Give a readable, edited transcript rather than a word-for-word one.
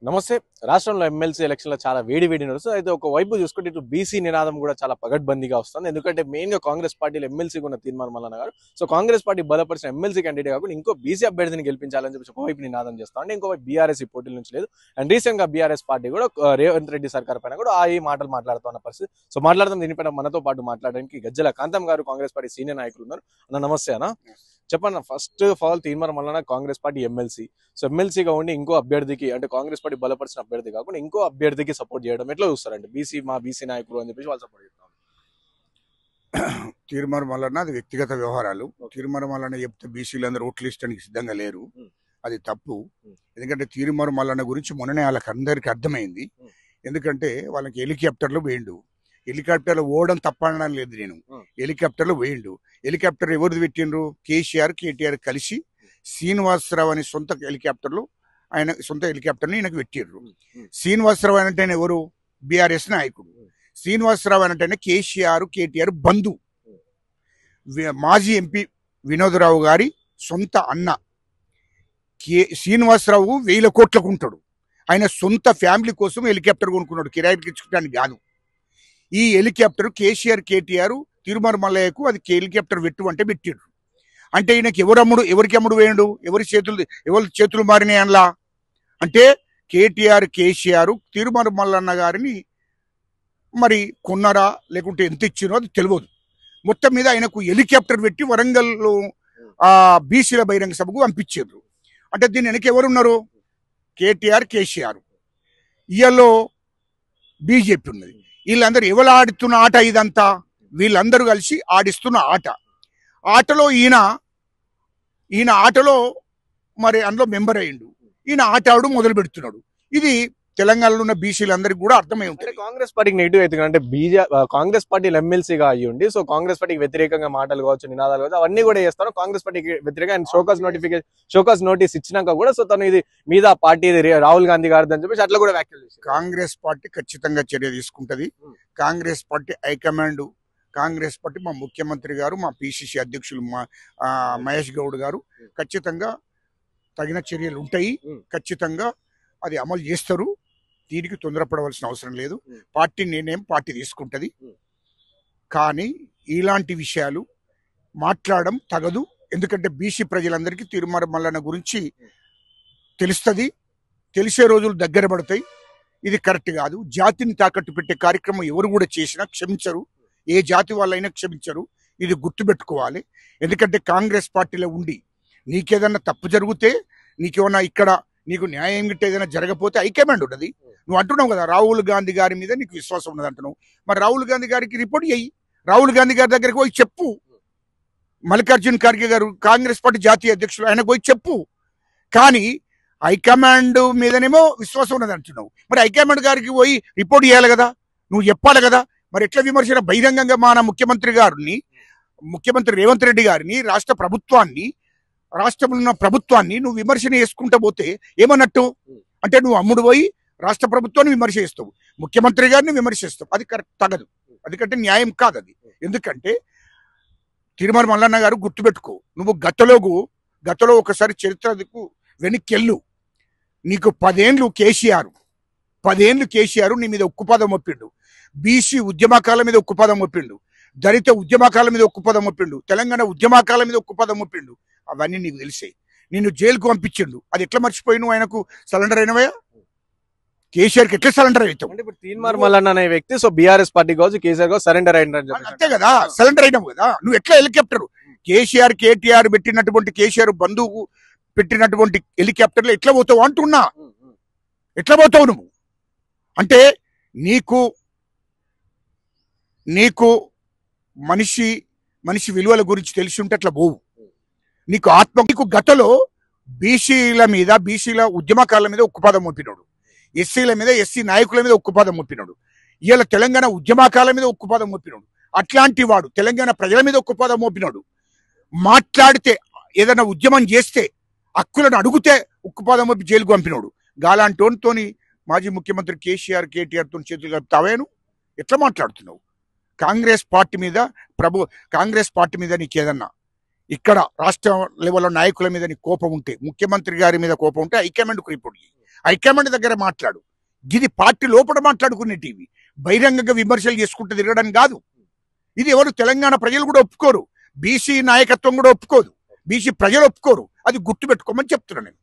నమస్తే. రాష్ట్రంలో ఎమ్మెల్సీ ఎలక్షన్లో చాలా వేడి నడుస్తుంది. అయితే ఒక వైపు చూసుకుంటే ఇటు బీసీ నినాదం కూడా చాలా పగడ్బందీగా వస్తుంది. ఎందుకంటే మెయిన్ గా కాంగ్రెస్ పార్టీలో ఎమ్మెల్సీగా ఉన్న తీర్మానం మల్లన్న గారు సో కాంగ్రెస్ పార్టీ బలపరిచిన ఎమ్మెల్సీ క్యాండిడేట్ కాకుండా ఇంకో బీసీ అభ్యర్థిని గెలిపించాలని చెప్పి ఒకవైపు నినాదం చేస్తా అంటే ఇంకోవైపు బీఆర్ఎస్ ఈ పోటీల నుంచి లేదు. అండ్ రీసెంట్ గా బీఆర్ఎస్ పార్టీ కూడా రేవంత్ రెడ్డి సర్కార్ పైన కూడా ఈ మాటలు మాట్లాడుతున్న పరిస్థితి. సో మాట్లాడదాం. దీనిపైన మనతో పాటు మాట్లాడడానికి గజ్జల కాంతం గారు కాంగ్రెస్ పార్టీ సీనియర్ నాయకులు ఉన్నారు. అన్న నమస్తే అన్న. చెప్పన్న, ఫస్ట్ ఆఫ్ ఆల్ తీర్మానం Mallanna Congress party MLC. So ఎమ్మెల్సీగా ఉండి ఇంకో అభ్యర్థికి అంటే కాంగ్రెస్ పార్టీ బలపరిచిన అభ్యర్థి కాకుండా ఇంకో అభ్యర్థికి సపోర్ట్ చేయడం ఎట్లా చూస్తారంటే బీసీ నాయకులు అని చెప్పేసి వాళ్ళు సపోర్ట్ చేస్తారు. తీర్మానం వలన అది వ్యక్తిగత వ్యవహారాలు. తీర్మానం వలన చెప్తే బీసీలు అందరూ ఓట్లు ఇష్టడానికి సిద్ధంగా లేరు, అది తప్పు. ఎందుకంటే తీర్మానం వలన గురించి మొన్ననే వాళ్ళకి అందరికి అర్థమైంది. ఎందుకంటే వాళ్ళకి హెలికాప్టర్లు వేయండు, హెలికాప్టర్లు ఓడడం తప్పనడం లేదు నేను. హెలికాప్టర్లు వేయండు. హెలికాప్టర్ ఎవరిది పెట్టిండ్రు? కేసీఆర్ కేటీఆర్ కలిసి శ్రీనివాసరావు అని సొంత హెలికాప్టర్లు, ఆయన సొంత హెలికాప్టర్ని ఈయనకు పెట్టిండ్రు. శ్రీనివాసరావు అంటే ఎవరు? బీఆర్ఎస్ నాయకుడు. శ్రీనివాసరావు అంటే కేసీఆర్ కేటీఆర్ బంధు, మాజీ ఎంపీ వినోదరావు గారి సొంత అన్న. శ్రీనివాసరావు 1000 కోట్లకు ఉంటాడు. ఆయన సొంత ఫ్యామిలీ కోసం హెలికాప్టర్ కొనుక్కున్నాడు, కిరాయికి ఇచ్చుకోవడానికి కాదు. ఈ హెలికాప్టర్ కేసీఆర్ కేటీఆర్ తిరుమల మల్లయ్యకు అది హెలికాప్టర్ పెట్టు అంటే పెట్టిండ్రు. అంటే ఈయనకి ఎవరికి అమ్ముడు వేయండు? ఎవరి చేతులు మారినాయి అనలా? అంటే కేటీఆర్ కేసీఆర్ తిరుమల మల్లన్న గారిని మరి కొన్నారా లేకుంటే ఎంత ఇచ్చినో అది తెలియదు. మొత్తం మీద ఆయనకు హెలికాప్టర్ పెట్టి వరంగల్లో బీసీల బహిరంగ సభకు పంపించారు. అంటే దీని వెనక ఎవరున్నారు? కేటీఆర్ కేసీఆర్. ఇయల్లో బీజేపీ ఉన్నది. వీళ్ళందరూ ఎవరు ఆడుతున్న ఆట ఇదంతా? వీళ్ళందరూ కలిసి ఆడిస్తున్న ఆట. ఆటలో ఈయన ఆటలో మరి అందులో మెంబర్ అయ్యిండు. ఈయన ఆట ఆడు మొదలు పెడుతున్నాడు. ఇది తెలంగాణలో ఉన్న బీసీలందరికీ కూడా అర్థమై ఉంటుంది. కాంగ్రెస్ పార్టీకి నెగిటివ్ అవుతుంది అంటే కాంగ్రెస్ పార్టీలు ఎమ్మెల్సీగా అయ్యి ఉండి సో కాంగ్రెస్ పార్టీకి వ్యతిరేకంగా మాటలు కావచ్చు, నినాదాలు కావచ్చు, అవన్నీ కూడా చేస్తాను. కాంగ్రెస్ పార్టీకి వ్యతిరేకంగా షోకాస్ నోటీస్ ఇచ్చినాక కూడా సో తను ఇది మీద పార్టీ రాహుల్ గాంధీ గారిది అని చెప్పేసి అట్లా కూడా వ్యాఖ్యలు చేశారు. కాంగ్రెస్ పార్టీ ఖచ్చితంగా చర్య తీసుకుంటది. Congress party high command, Congress party మా ముఖ్యమంత్రి గారు, మా పిసిసి అధ్యక్షులు మహేష్ గౌడ్ గారు ఖచ్చితంగా తగిన చర్యలు ఉంటాయి. ఖచ్చితంగా అది అమలు చేస్తారు. దీనికి తొందరపడవలసిన అవసరం లేదు. పార్టీ నిర్ణయం పార్టీ తీసుకుంటది. కానీ ఇలాంటి విషయాలు మాట్లాడడం తగదు. ఎందుకంటే బీసీ ప్రజలందరికీ తిరుమల మల్లన్న గురించి తెలుస్తుంది. తెలిసే రోజులు దగ్గర పడతాయి. ఇది కరెక్ట్ కాదు. జాతిని తాకట్టు పెట్టే కార్యక్రమం ఎవరు కూడా చేసినా క్షమించరు. ఏ జాతి వాళ్ళైనా క్షమించరు. ఇది గుర్తుపెట్టుకోవాలి. ఎందుకంటే కాంగ్రెస్ పార్టీలో ఉండి నీకేదన్నా తప్పు జరిగితే, నీకేమన్నా ఇక్కడ నీకు న్యాయం గిట్ట ఏదైనా జరగపోతే హైకమాండ్ ఉన్నది. నువ్వు అంటున్నావు కదా రాహుల్ గాంధీ గారి మీద నీకు విశ్వాసం ఉన్నది అంటున్నావు. మరి రాహుల్ గాంధీ గారికి రిపోర్ట్ చేయి. రాహుల్ గాంధీ గారి దగ్గరికి పోయి చెప్పు. మల్లికార్జున్ ఖర్గే గారు కాంగ్రెస్ పార్టీ జాతీయ అధ్యక్షులు, ఆయనకు పోయి చెప్పు. కానీ హైకమాండ్ మీదనేమో విశ్వాసం ఉన్నది అంటున్నావు. మరి హైకమాండ్ గారికి పోయి రిపోర్ట్ చేయాలి కదా, నువ్వు చెప్పాలి కదా. మరి ఎట్లా విమర్శన? బహిరంగంగా మన ముఖ్యమంత్రి రేవంత్ రెడ్డి గారిని, రాష్ట్ర ప్రభుత్వాన్ని, రాష్ట్రంలో ఉన్న ప్రభుత్వాన్ని నువ్వు విమర్శన చేసుకుంటా పోతే ఏమన్నట్టు? అంటే నువ్వు అమ్ముడు పోయి రాష్ట్ర ప్రభుత్వాన్ని విమర్శ చేస్తావు, ముఖ్యమంత్రి గారిని విమర్శిస్తావు. అది కరెక్ట్ తగదు. ఎందుకంటే న్యాయం కాదు అది. ఎందుకంటే తిరుమల మల్లన్న గారు గుర్తుపెట్టుకో, నువ్వు గతంలో ఒకసారి చరిత్రకు వెనక్కెళ్ళు. నీకు 10 ఏళ్ళు కేసీఆర్ నీ మీద ఉక్కుపాదం ఒప్పిండు. బీసీ ఉద్యమకాల మీద ఉక్కుపాదం ఒప్పిండు. దళిత ఉద్యమకాల మీద ఉక్కుపాదం ఒప్పిండు. తెలంగాణ ఉద్యమకాల మీద ఉక్కుపాదం ఒప్పిండు. అవన్నీ నీకు తెలిసే. నిన్ను జైలుకు పంపించిండు. అది ఎట్లా మర్చిపోయి నువ్వు ఆయనకు సరెండర్ అయినవయా? కేసీఆర్కి ఎట్లా సరెండర్ అవుతావు? తీర్మానం మల్లన్న అనే వ్యక్తి సో బీఆర్ఎస్ పార్టీ కావచ్చు, కేసీఆర్ కావచ్చు సరెండర్ అయినారు. అంతే కదా, సరెండర్ అయినావు కదా. నువ్వు ఎట్లా హెలికాప్టర్ కేసీఆర్ కేటీఆర్ పెట్టినటువంటి, కేసీఆర్ బంధువు పెట్టినటువంటి హెలికాప్టర్లో ఎట్లా పోతావు అంటున్నా. ఎట్లా పోతావు నువ్వు? అంటే నీకు మనిషి విలువల గురించి తెలిసి ఉంటే అట్లా పోవు. నీకు గతంలో బీసీల ఉద్యమకాల మీద ఉక్కుపాదం మోపినాడు. ఎస్సీల మీద, ఎస్సీ నాయకుల మీద ఉక్కుపాదం మోపినాడు. ఇవాళ తెలంగాణ ఉద్యమకాల మీద ఉక్కుపాదం మోపినాడు. అట్లాంటి వాడు తెలంగాణ ప్రజల మీద ఉక్కుపాదం మోపినాడు. మాట్లాడితే ఏదైనా ఉద్యమం చేస్తే హక్కులను అడిగితే ఉక్కుపాదం మోపి జైలుకు పంపినాడు. గాలాంటోనితోని మాజీ ముఖ్యమంత్రి కేసీఆర్ కేటీఆర్ తో చేతులు కలుపుతావేను? ఎట్లా మాట్లాడుతున్నావు? కాంగ్రెస్ పార్టీ మీద నీకేదన్నా ఇక్కడ రాష్ట్ర లెవెల్లో నాయకుల మీద నీకు కోపం ఉంటే, ముఖ్యమంత్రి గారి మీద కోపం ఉంటే హైకమాండ్కు రిపోర్ట్ చేయి. హైకమాండ్ దగ్గర మాట్లాడు. ఇది పార్టీ లోపల మాట్లాడుకునే టీవీ, బహిరంగంగా విమర్శలు చేసుకుంటూ తిరగడం కాదు. ఇది ఎవరు తెలంగాణ ప్రజలు కూడా ఒప్పుకోరు, బీసీ నాయకత్వం కూడా ఒప్పుకోదు, బీసీ ప్రజలు ఒప్పుకోరు. అది గుర్తుపెట్టుకోమని చెప్తున్నాను నేను.